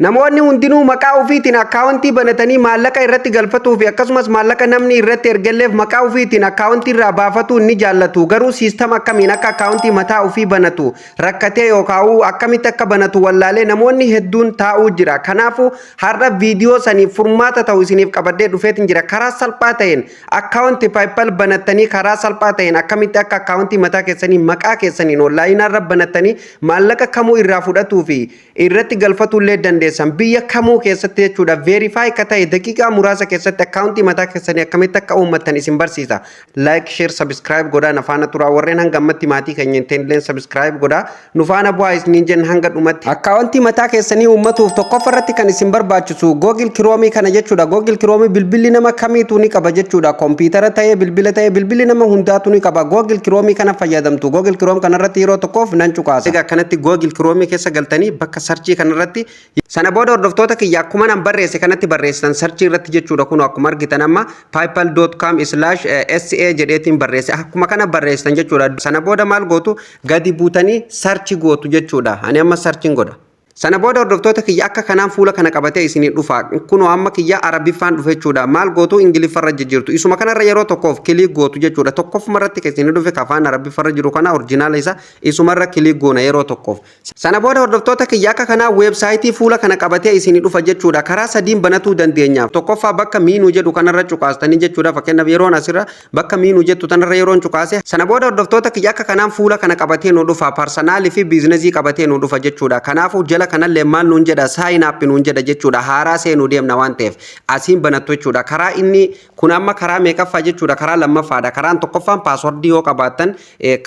Namoonni hundinuu maqaa ofiitiin akkaawuntii banatanii maallaqa irratti galfatuu fi akkasumas maallaqa namni irratti ergelleef maqaa ofiitiin akkaawuntii irraa baafatu ni jaallatu. Garuu siistama akkamiin akka akkaawuntii mataa ofii banatu rakkatee yookaan akkamitti akka banatu wallaalee namoonni hedduun taa'uu jira. Kanaafuu har'a viidiyoo saniif furmaata ta'u isiniif qabadhee dhufeetiin jira. Karaa salphaa ta'een akkaawuntii PayPal banattanii karaa salphaa ta'een akkamitti akka akkaawuntii mataa keessanii maqaa keessaniin onlaayinaa irra banattanii maallaqa kamuu irraa fudhatuu fi irratti galfatuu illee dandeessu. Biyya kamuu keessatti jechuudha verify ka ta'e daqiiqaa muraasa keessatti akkaawuntii mataa keessanii akkamitti akka uummattan isin barsiisa. Like, share, subscribe godhaa nafaana turaa warreen hanga ammatti maatii keenya hin ta'inilleen subscribe godhaa nufaana bu'aa isiniin jenna hanga dhumatti. Akkaawuntii mataa keessanii uummatuuf tokkoffaa irratti kan isin barbaachisu Google Chrome kana jechuudha. Google Chrome bilbilli nama kamiitu ni qaba jechuudha. Kompiitara ta'ee bilbilli nama hundaatu ni qaba. Google Chrome kana fayyadamtu. Google Chrome kanarratti yeroo tokkoof nan cuqaasa. Egaa kanatti Google Chrome keessa galtanii bakka sarchii kanarratti sana booda hordoftoota kiyya akkuma nan barreesse kanatti barreessitan sarchii irratti jechuudha. Kun akkuma argitan amma paypal.com/sa jedheetiin barreesse akkuma kana barreessitan jechuudha. Sana booda maal gootu gadi buutanii sarchi gootu jechuudha. Ani amma sarchiin godha. Sana booda hordoftoota kiyya akka kanaan fuula kana qabatee isinii dhufa. Kunoo amma kiyya arabiffaan dhufe jechuudha. Maal gootu ingiliffarra jijjiirtu. Isuma kanarra yeroo tokkoof kilik gootu jechuudha. Tokkoffuma irratti isinii dhufe afaan arabiffarra jiru kana orjinaala isa isumarra kilik goona yeroo tokkoof. Sana booda hordoftoota kiyya akka kanaa weebsaayitii fuula kana qabatee isinii dhufa jechuudha. Karaa sadiin banatuu dandeenya. Tokkoffaa bakka miinuu jedhu kanarra cuqaastanii jechuudha. Fakkeenyaaf yeroon asirra bakka miinuu jettu tanarra yeroon cuqaase. Sana booda hordoftoota kiyya akka kanaan fuula kana qabatee nu dhufa. Parsanaalii fi biizinasii qabatee nu dhufa jechuudha. Kanaafuu jala kanallee maal nuun jedha sign up nuun jedha jechuudha. Haaraa seenuu deemna waan ta'eef asiin banattu jechuudha. Karaa inni kun amma karaa meeqaffaa jechuudha. Karaa lammaffaadha. Karaan tokkoffaan paaswordii yoo qabaattan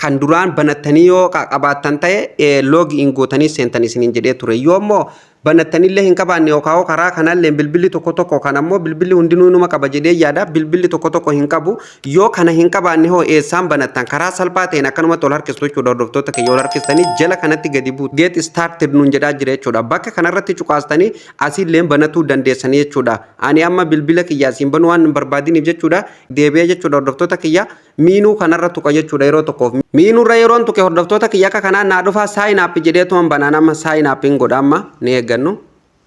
kan duraan banattanii yoo qabaattan ta'e log in gootanii seentanii isiniin jedhee ture. Yoo immoo banattanillee hin qabaanne yookaan karaa kanallee bilbilli tokko kan ammoo bilbilli hundinuu numa qaba jedhee yaada bilbilli tokko hin qabu. Yoo kana hin qabaanne hoo eessaan banattan karaa salphaa ta'een akkanumatti ol harkistu jechuudha. Hordoftoota kiyya ol harkistanii jala kanatti gadi buutu get started nuun jedhaa jira jechuudha. Bakka kanarratti cuqaastanii asiillee banatuu dandeessanii jechuudha. Ani amma bilbila kiyya asiin banuu waan hin barbaadiniif jechuudha. Deebi'ee jechuudha hordoftoota kiyya miinuu kanarra tuqa jechuudha yeroo tokkoof. Miinuurra yeroon tuqe hordoftoota kiyya akka kanaan naa dhufaa sign up jedheetuman banaan amma sign up hin godha amma ni eeggannu.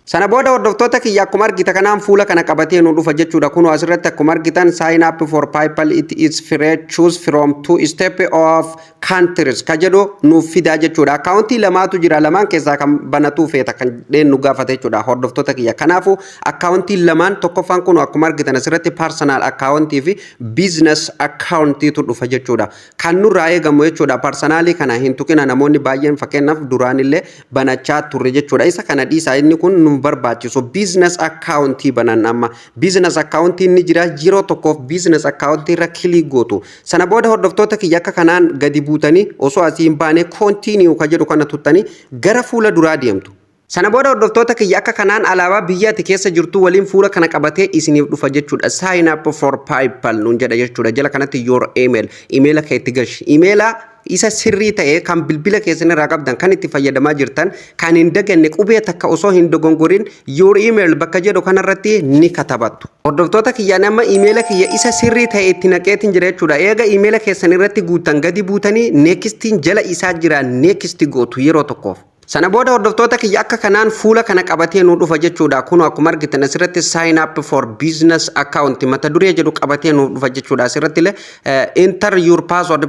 Sana booda hordoftoota kiyya akkuma argita kanaan fuula kana qabatee nu dhufa jechuudha. Kun asirratti akkuma argitan sign up for PayPal it is free choose from two step of countries ka jedhu nuuf fidaa jechuudha. Akkaawuntii lamaatu jira. Lamaan keessaa kan banatuu feeta kan nu gaafate jechuudha hordoftoota kiyya. Kanaafuu akkaawuntii lamaan tokkoffaan kun akkuma argitan asirratti personal akkaawuntii fi business akkaawuntiitu dhufa jechuudha. Kan nurraa eegamu jechuudha. Personalii kana hin tuqina namoonni baay'een fakkeenyaaf duraanillee banachaa turre jechuudha. Isa kana dhiisaa inni kun nu barbaachisu business accountii banan amma business accountii ni jira yeroo tokkoof business accountii irra kilik gootu. Sana booda hordoftoota kiyya akka kanaan gadi buutanii osoo asii hin baane continue ka jedhu kana tuttanii gara fuula duraa deemtu. Sana booda hordoftoota kiyya akka kanaan alaabaa biyyaati keessa jirtu waliin fuula kana qabatee isiniif dhufa jechuudha. Sign up for PayPal nuun jedha jechuudha. Jala kanatti your email kee itti galchi. Emaila isa sirrii ta'e kan bilbila keessan irraa qabdan kan itti fayyadamaa jirtan kan hin daganne qubee takka osoo hin dogongorin your email bakka jedhu kanarratti ni katabattu. Hordoftoota kiyya nama emaila kiyya isa sirrii ta'e itti naqeetiin jira jechuudha. Eega emaila keessan irratti guutan gadi buutanii nextiin jala isaa jira next gootu yeroo tokkoof. Sana booda hordoftoota kiyya akka kanaan fuula kana qabatee nu dhufa jechuudha. Kun akkuma argitan asirratti sign up for business account mata duree jedhu qabatee nu dhufa jechuudha. Asirratti illee enter your password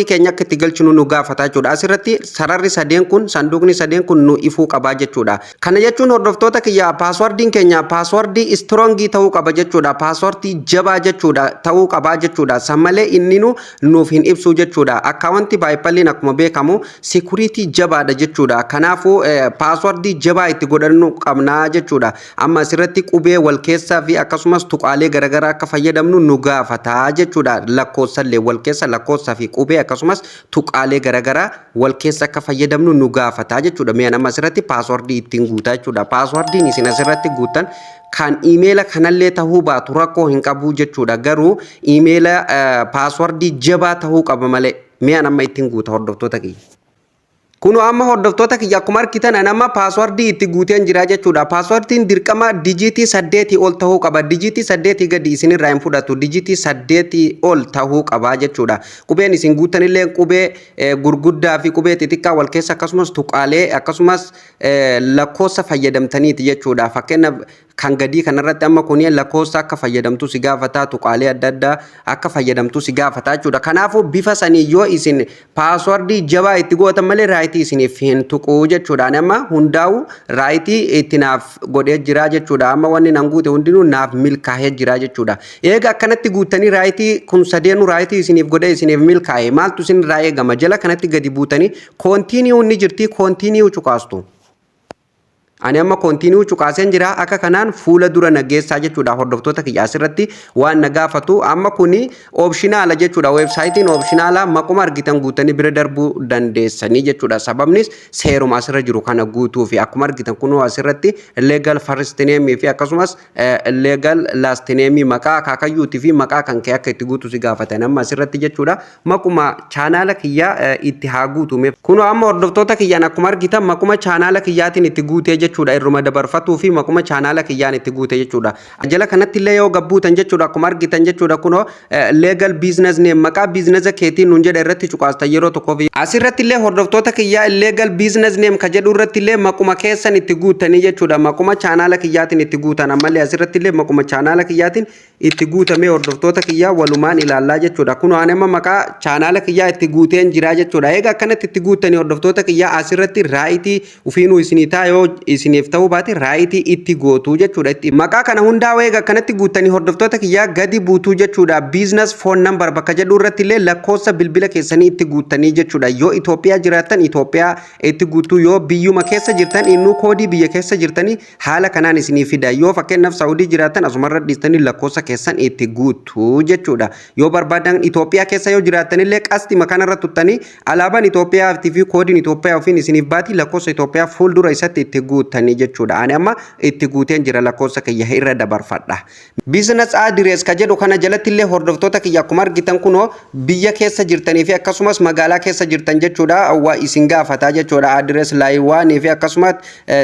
keenya akka itti galchinu nu gaafata jechuudha. Asirratti sararri sadeen kun sanduuqni sadeen kun nu ifuu qabaa jechuudha. Kana jechuun hordoftoota kiyya passwordiin keenya passwordii strongii ta'uu qaba jechuudha. Passwordii jabaa jechuudha ta'uu qabaa jechuudha. Sammalee inni nuuf hin ibsu jechuudha. Akkaawuntii PayPaliin akkuma beekamu security jabaadha jechuudha. Kanaafuu passwordii jabaa itti godhannu qabnaa jechuudha. Amma asirratti qubee wal keessaa fi akkasumas tuqaalee garaagaraa akka fayyadamnu nu gaafata jechuudha. Lakkoofsallee wal keessa lakkoofsaa fi qubee akkasumas tuqaalee garaagaraa wal keessa akka fayyadamnu nu gaafata jechuudha. Mi'a nama asirratti passwordii ittiin guutaa jechuudha. Passwordiin isin asirratti guutan kan emaila kanallee tahuu baatu rakkoo hin qabu jechuudha. Garuu emaila passwordii jabaa tahuu qaba malee mi'a nama ittiin guuta hordoftoota kiyya. Kuno amma hordoftoota kiyya akkuma argitan nama paaswordii itti guuteen jira jechuudha. Paaswordiin dirqama dijiitii 8 ol ta'uu qaba. Dijiitii 8 gadi isinirraa hin fudhatu. Dijiitii 8 ol ta'uu qaba jechuudha. Qubeen isin guutanillee qubee gurguddaa fi qubee xixiqqaa wal keessa akkasumas tuqaalee akkasumas lakkoofsa fayyadamtaniiti jechuudha. Fakkeenyaaf kan gadii kanarratti amma kuni lakkoofsa akka fayyadamtu si gaafata, tuqaalee adda addaa akka fayyadamtu si gaafata jechuudha. Kanaafuu bifa sanii yoo isin paaswordii jabaa itti gootan malee raayitii isiniif hin tuqu jechuudha. Amma hundaa'u raayitii itti naaf godhee jira jechuudha. Amma wanni nan guute hundinuu naaf milkaa'ee jira jechuudha. Eega akkanatti guutanii raayitii kun sadeenu raayitii isiniif godhee isiniif milkaa'e maaltu isin irraa eegama? Jala kanatti gadi buutanii koontiiniyuu ni jirti, koontiiniyuu cuqaastu. Ani amma koontiiniyuu cuqaaseen jira akka kanaan fuula dura nageessaa jechuudha. Hordoftoota kiyya asirratti waan na gaafatu amma kuni opshinaala jechuudha. Weebsaayitiin opshinaala maquma argitan guutanii bira darbuu dandeessanii jechuudha. Sababnis seeruma asirra jiru kana guutuu fi akkuma argitan kunoo asirratti legal first name fi akkasumas legal last name maqaa akaakayyuutii fi maqaa kan kee akka itti guutu si gaafatan amma asirratti jechuudha. Maquma chaanaala kiyya itti haa guutume. Kunoo amma hordoftoota kiyyaan akkuma argitan maquma chaanaala kiyyaatiin itti guutee jechuudha. Irruma dabarfatuu fi maquma chaanaala kiyyaan itti guute jechuudha. Jala kanatti illee yoo gabbuutan jechuudha akkuma argitan jechuudha kunoo legal business name maqaa biizinasa keetiin nun jedha irratti cuqaastan yeroo tokkoo fi asirratti illee hordoftoota kiyyaa legal business name ka jedhu irratti illee maquma keessan itti guutanii jechuudha. Maquma chaanaala kiyyaatiin itti guutan ammallee asirratti illee maquma chaanaala kiyyaatiin itti guutamee hordoftoota kiyyaa walumaan ilaallaa jechuudha. Kunoo ani amma maqaa chaanaala kiyyaa itti guuteen jira jechuudha. Eega akkanatti itti guutanii hordoftoota kiyyaa asirratti raayitii ufiinuu isinii taayoo isiniif ta'uu baate raayitii itti gootuu jechuudha. Maqaa kana hundaa eega akkanatti guutanii hordoftoota kiyyaa gadi buutuu jechuudha. Business phone number bakka jedhu irratti illee lakkoofsa bilbila keessanii itti guutanii jechuudha. Yoo Itoophiyaa jiraattan Itoophiyaa itti guutuu, yoo biyyuma keessa jirtan innuu koodii biyya keessa jirtanii haala kanaan isinii fida. Yoo fakkeenyaaf Saawudii jiraattan asumarra dhiistanii lakkoofsa keessan itti guutuu jechuudha. Yoo barbaadan Itoophiyaa keessa yoo jiraattan illee qasxima kanarra tuttanii alaabaan Itoophiyaa fi koodiin Itoophiyaa ofiin isiniif baati lakkoofsa Itoophiyaa fuuldura isatti itti guutanii jechuudha. Ani amma itti guuteen jira lakkoofsa kiyya irra dabarfadha. Business address ka jedhu kana jalatti illee hordoftoota kiyya akkuma argitan kunoo biyya keessa jirtanii fi akkasumas magaalaa keessa jirtan jechuudha. Waa isin gaafata jechuudha. Address laayiwaanii fi akkasumas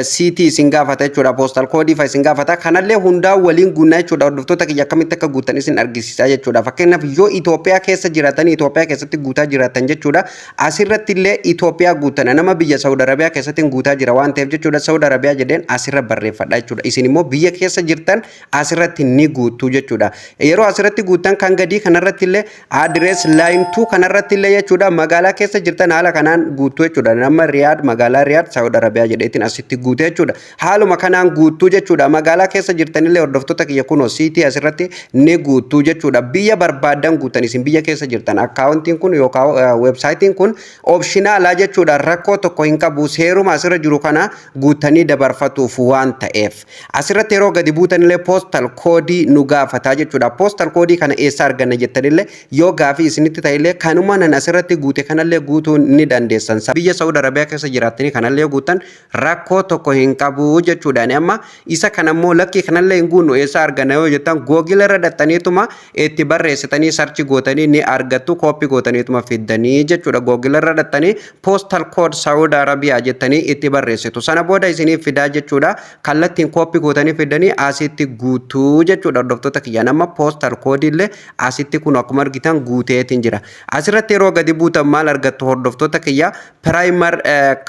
city isin gaafata jechuudha. Postal code fa isin gaafata. Kanallee hundaa waliin guunnaa jechuudha. Hordoftoota kiyya akkamitti akka guutan isin argisiisa jechuudha. Fakkeenyaaf yoo Itoophiyaa keessa jiraatanii Itoophiyaa keessatti guutaa jiraatan jechuudha. Asirratti illee Itoophiyaa guutan nama biyya Saudi Arabiyaa keessatti guutaa jira waan ta'eef jechuudha. Saudi Arabiyaa jedheen asirra barreeffadha jechuudha. Isin immoo biyya keessa jirtan asirratti ni guutuu jechuudha. Yeroo asirratti guutan kan gadii kanarratti illee address line 2 kanarratti illee jechuudha. Magaalaa keessa jirtan haala kanaan guutuu jechuudha. Nama Riyaad magaalaa Riyaad Saudi Arabiyaa jedheetiin asitti guutee jechuudha. Haaluma kanaan guutuu jechuudha. Magaalaa keessa jirtan illee hordoftoota kiyya kunoo city asirratti ni guutuu jechuudha. Biyya barbaadan guutan isin biyya keessa jirtan akkaawuntiin kun yookaan weebsaayitiin kun optionaalaa jechuudha. Rakkoo tokko hin qabu. Seeruma asirra jiru kana guutanii dabarfatuuf waan ta'eef asirratti yeroo gadi buutan illee postal koodii nu gaafata jechuudha. Postal koodii kana eessa arganna jettan illee yoo gaafii isinitti ta'e illee kanuma nan asirratti guute kanallee guutuu ni dandeessan. Biyya Saudi Arabiyaa keessa jiraatanii kanallee guutan rakkoo tokko hin qabu jechuudha. Amma isa kanammoo lakkii kanallee hin guunnu eessa arganna yoo jettan Google irra dhattaniituma itti barreessitanii sarchi gootanii ni argattu. Koppii gootaniituma fiddanii jechuudha. Google irra dhattanii postal code Saudi Arabiyaa jettanii itti barreessitu. Sana booda isiniif fidaa jechuudha. Kallattiin koppii gootanii fidanii asitti guutuu jechuudha. Hordoftoota kiyya nama postal code illee asitti kun akkuma argitan guuteetiin jira. Asirratti yeroo gadi buutan maal argattu hordoftoota kiyya primary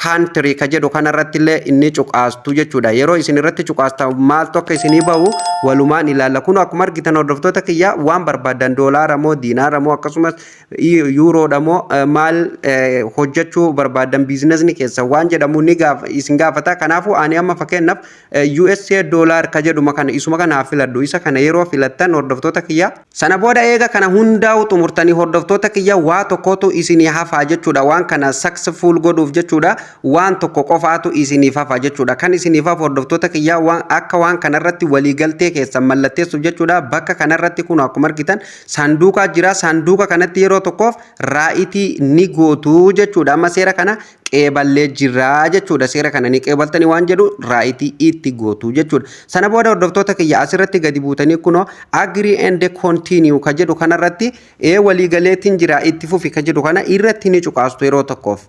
country ka jedhu kanarratti illee inni cuqaastu jechuudha. Yeroo isin irratti cuqaastan maaltu akka isinii bahu walumaan ilaalla. Kun akkuma argitan hordoftoota kiyya waan barbaadan doolaara moo diinaara moo akkasumas yuuroodha moo maal hojjechuu barbaadan biizinasni keessa waan jedhamu ni isin gaafata. Kanaafuu ani amma fakkeenyaaf USA dollar ka jedhuma kana isuma kana filadhu. Isa kana yeroo filattan hordoftoota kiyya sana booda eega kana hundaa'u xumurtanii hordoftoota kiyya waa tokkotu isinii hafaa jechuudha. Waan kana successful godhuuf jechuudha. Waan tokko qofaatu isiniif hafa jechuudha. Kan isiniif hafa hordoftoota kiyya waan akka waan kanarratti waliigaltee keessan mallatteessuuf jechuudha. Bakka kanarratti kun akkuma argitan sanduuqa jira. Sanduuqa kanatti yeroo tokkoof raayitii ni gootu jechuudha. Amma seera kana qeeballee jira jechuudha. Seera kana ni qeebaltanii waan jedhu raayitii itti gootu jechuudha. Sana booda hordoftoota kiyya asirratti gadi buutanii kunoo agree and continue ka jedhu kanarratti waliigaleetiin jira itti fufi ka jedhu kana irratti ni cuqaastu yeroo tokkoof.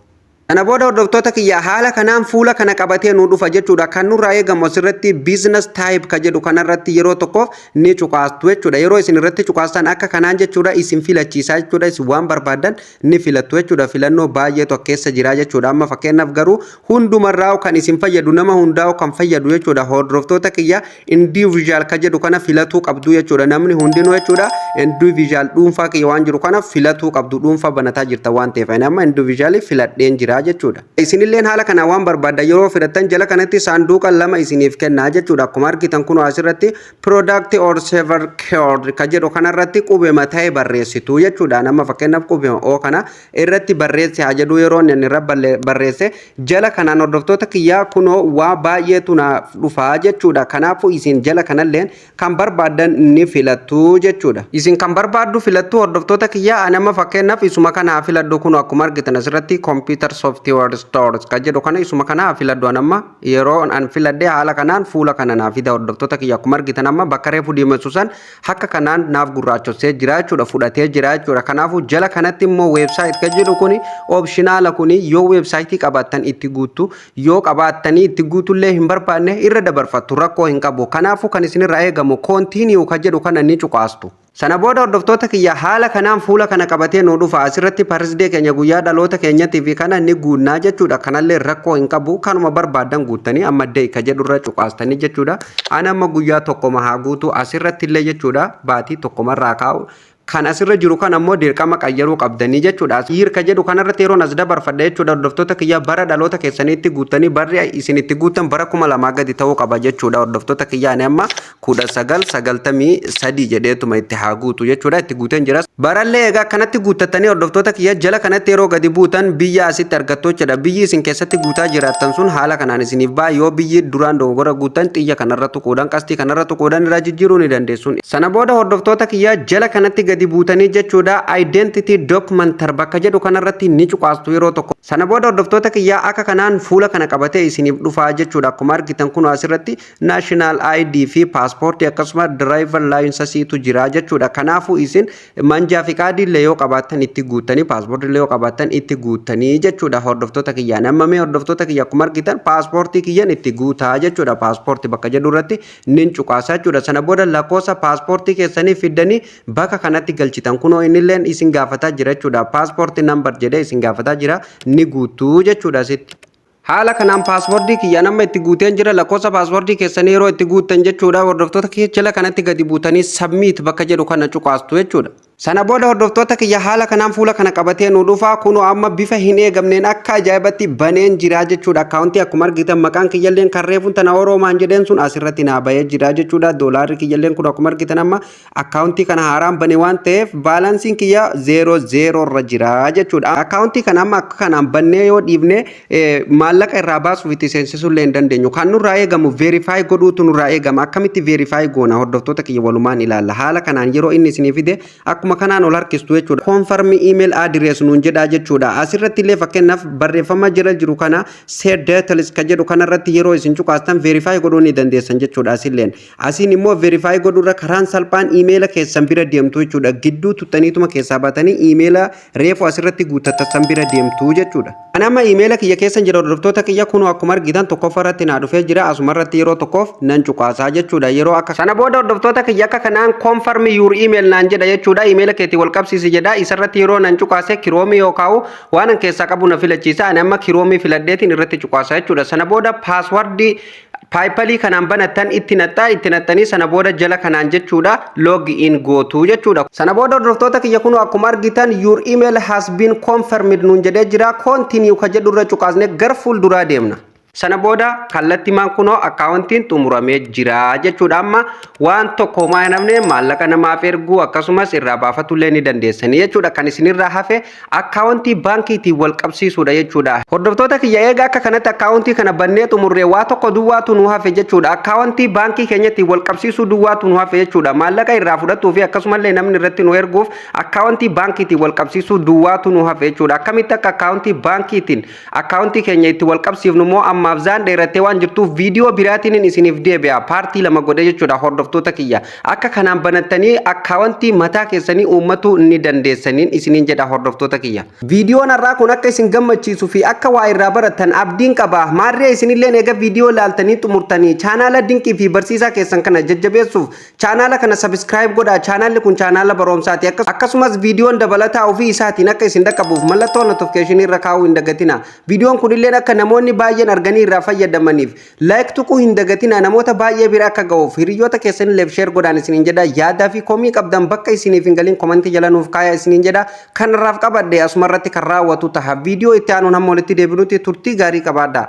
Kana booda hordoftoota kiyya haala kanaan fuula kana qabatee nu dhufa jechuudha. Kan nurraa eegamu asirratti business type ka jedhu kanarratti yeroo tokkoof ni cuqaastu jechuudha. Yeroo isin irratti cuqaastan akka kanaan jechuudha isin filachiisaa jechuudha. Isin waan barbaadan ni filattu jechuudha. Filannoo baay'eetu keessa jira jechuudha. Amma fakkeenyaaf garuu hundumarraa kan isin fayyadu nama hundaa kan fayyadu jechuudha. Hordoftoota kiyya individual ka jedhu kana filatuu qabdu jechuudha. Namni hundinuu jechuudha individual dhuunfaa kiyya waan jiru kana filatuu qabdu dhuunfaa banataa jirta waan ta'eef amma individual filadheen jira jechuudha. Isinilleen haala kana waan barbaadda yeroo filattan jala kanatti saanduqa lama isiniif kennaa jechuudha. Akkuma argitan kun asirratti product or server code ka jedhu kanarratti qubee mataa barreessitu jechuudha. Nama fakkeenyaaf qubee o kana irratti barreesse haa jedhu yeroo inni irra barreesse jala kanaan hordoftoota kiyyaa kunoo waa baay'eetu naaf dhufaa jechuudha. Kanaafuu isin jala kanalleen kan barbaadan ni filattu jechuudha. Isin kan barbaaddu filattu hordoftoota kiyyaa nama fakkeenyaaf isuma kana filadhu kun akkuma argitan asirratti computer software stores ka jedhu kana isuma kana filadhu anamma yeroo an filadhee haala kanaan fuula kana naaf fida hordoftoota kiyya akkuma argitan amma bakka reefu diimeessu san akka kanaan naaf gurraachosee jira jechuudha fudhatee jira jechuudha. Kanaafuu jala kanatti immoo website ka jedhu kuni optional kuni yoo website qabaattan itti guutu yoo qabaattanii itti guutullee hin barbaanne irra dabarfattu rakkoo hin qabu. Kanaafuu kan isinirraa eegamu continue ka jedhu kana ni cuqaastu. Sana booda hordoftoota kiyya haala kanaan fuula kana qabatee nu dhufa asirratti birthday keenya guyyaa dhaloota keenyaatii fi kana ni guunnaa jechuudha. Kanallee rakkoo hin qabu kanuma barbaadan guuttanii amma day ka jedhurra cuqaastanii jechuudha. Ani amma guyyaa tokkoma haa guutu asirratti illee jechuudha baatii tokkomarraa kaa'u. Kan asirra jiru kan ammoo dirqama qayyaruu qabdanii jechuudha. Hiirka jedhu kanarratti yeroo as dabarfadha jechuudha. Hordoftoota kiyya bara dhaloota keessaniitti guuttanii barri isin itti guuttan bara 2000 gadi ta'uu qaba jechuudha. Hordoftoota kiyya ani amma 1993 jedheetuma itti haa guutu jechuudha. Itti guuteen jira. Barallee egaa kanatti guuttatanii hordoftoota kiyya jala kanatti yeroo gadi buutan biyya asitti argattu jechuudha. Biyyi isin keessatti guutaa jiraattan sun haala kanaan isiniif ba'a yoo biyyi duraan dogoggora guuttan xiyya kanarra tuquudhaan qastii kanarra tuquudhaan irraa jijjiiruu ni dandeessu. Sana booda hordoftoota kiyya jala kanatti gadi buutanii jechuudha identity document bakka jedhu kanarratti ni cuqaastu yeroo tokko. Sana booda hordoftoota kiyyaa akka kanaan fuula kana qabatee isiniif dhufaa jechuudha. Akkuma argitan kun asirratti national ID fi passport akkasuma driver license tu jira jechuudha. Kanaafuu isin manjaa fi kaardii illee yoo qabaattan itti guuttanii passport illee yoo qabaattan itti guuttanii jechuudha. Hordoftoota kiyyaa namamee hordoftoota kiyya akkuma argitan passportii kiyyan itti guutaa jechuudha. Passport bakka jedhu irratti nin cuqaasaa jechuudha. Sana booda lakkoofsa passportii keessanii fiddanii bakka kanatti galchitan kunoo innilleen isin gaafataa jira jechuudha. Passport number jedhee isin gaafataa jira ni guutuu jechuudha asitti. Haala kanaan paaspoortii kiyya nama itti guuteen jira lakkoofsa paaspoortii keessanii yeroo itti guuttan jechuudha. Hordoftoota kiyya jala kanatti gadi buutanii submit bakka jedhu kana cuqaastu jechuudha. Sana booda hordoftoota kiyya haala kanaan fuula kana qabatee nu dhufaa kunoo amma bifa hin eegamneen akka ajaa'ibatti baneen jira jechuudha. Akkaawuntii akkuma argitan maqaan kiyyalleen kan reefuun tana oroomaan jedheen sun asirratti naa bahee jira jechuudha. Doolaarri kiyyalleen kun akkuma argitan amma akkaawuntii kana haaraan bane waan ta'eef baalaansiin kiyya 00 irra jira jechuudha. Akkaawuntii kana amma akka kanaan bannee yoo dhiifne maallaqa irraa baasuuf itti seensisuullee hin dandeenyu. Kan nurraa eegamu verify godhuutu nurraa eegama. Akkamitti verify goona hordoftoota kiyya walumaan ilaalla. Haala kanaan yeroo inni isinii fide akkuma kanaan ol harkistu jechuudha. Confirm email address nuun jedha jechuudha. Asirratti illee fakkeenyaaf barreeffama jala jiru kana set details ka jedhu kanarratti yeroo isin cuqaastan verify godhuu ni dandeessan jechuudha. Asilleen asiin immoo verify godhuurra karaan salphaan emaila keessan bira deemtu jechuudha. Gidduu tuttaniituma keessaa baatanii emaila reefu asirratti guuttattan bira deemtu jechuudha. Anama emaila kiyya keessan jira hordoftoota kiyya kunoo akkuma argitan tokkoffaa irratti naa dhufee jira. Asuma irratti yeroo tokkoof nan cuqaasaa jechuudha. Yeroo akka sana booda hordoftoota kiyya akka kanaan confirm your email naan jedha jechuudha. Emaila keetii wal qabsiisi jedha. Isarratti yeroo nan cuqaase kiroomii yookaan waan an keessaa qabu na filachiisa. Ani amma kiroomii filadheetiin irratti cuqaasaa jechuudha. Sana booda paaswardii PayPal kanaan banattan itti nattanii sana booda jala kanaan jechuudha log in gootu jechuudha. Sana booda hordoftoota kiyya kunoo akkuma argitan your email has been confirmed nuun jedhee jira. Continue ka jedhu irra cuqaasne gar fuulduraa deemna. Sana booda kallattimaan kunoo akkaawuntiin xumuramee jira jechuudha. Amma waan tokko maa namne maallaqa namaaf erguu akkasumas irraa baafatullee ni dandeessanii jechuudha. Kan isinirraa hafe akkaawuntii baankiitiin wal qabsiisuudha jechuudha. Hordoftoota kiyya eega akka kanatti akkaawuntii kana bannee xumurree waa tokko duwwaatu nu hafe jechuudha. Akkaawuntii baankii keenyatti wal qabsiisuu duwwaatu nu hafe jechuudha. Maallaqa irraa fudhatuu fi akkasumallee namni irratti nu erguuf akkaawuntii baankiitiin wal qabsiisuu duwwaatu nu hafe jechuudha. Akkamitti akka akkaawuntii baankiitiin akkaawuntii keenya itti wal qabsiifnu moo amma namaaf zaan dheerattee waan jirtuuf viidiyoo biraatiin isiniif deebi'a paartii lama godhe jechuudha hordoftoota kiyya akka kanaan banattanii akkaawuntii mataa keessanii uummatu ni dandeessaniin isiniin jedha hordoftoota kiyya viidiyoon har'aa kun akka isin gammachiisuu fi akka waa irraa baratan abdiin qaba maarree isinillee eega viidiyoo laaltanii xumurtanii chaanaala dinqii fi barsiisaa keessan kana jajjabeessuuf chaanaala kana subscribe godhaa chaanaalli kun chaanaala barumsaati akkasumas viidiyoon dabalataa ofii isaatiin akka isin dhaqqabuuf mallattoo notification irra kaa'uu hin dagatina viidiyoon kun illee akka namoonni baay'een arganii irraa fayyadamaniif like tuquu hin dagatina namoota baay'ee bira akka ga'uuf hiriyoota keessan illee share godhaan isiniin jedha yaadaa fi komii qabdan bakka isiniif hin galin komentii jala nuuf kaayaa isiniin jedha kanarraaf qabadde asuma irratti kan raawwatu taha viidiyoo itti aanuun hamma walitti deebinutti turtii gaarii qabaadhaa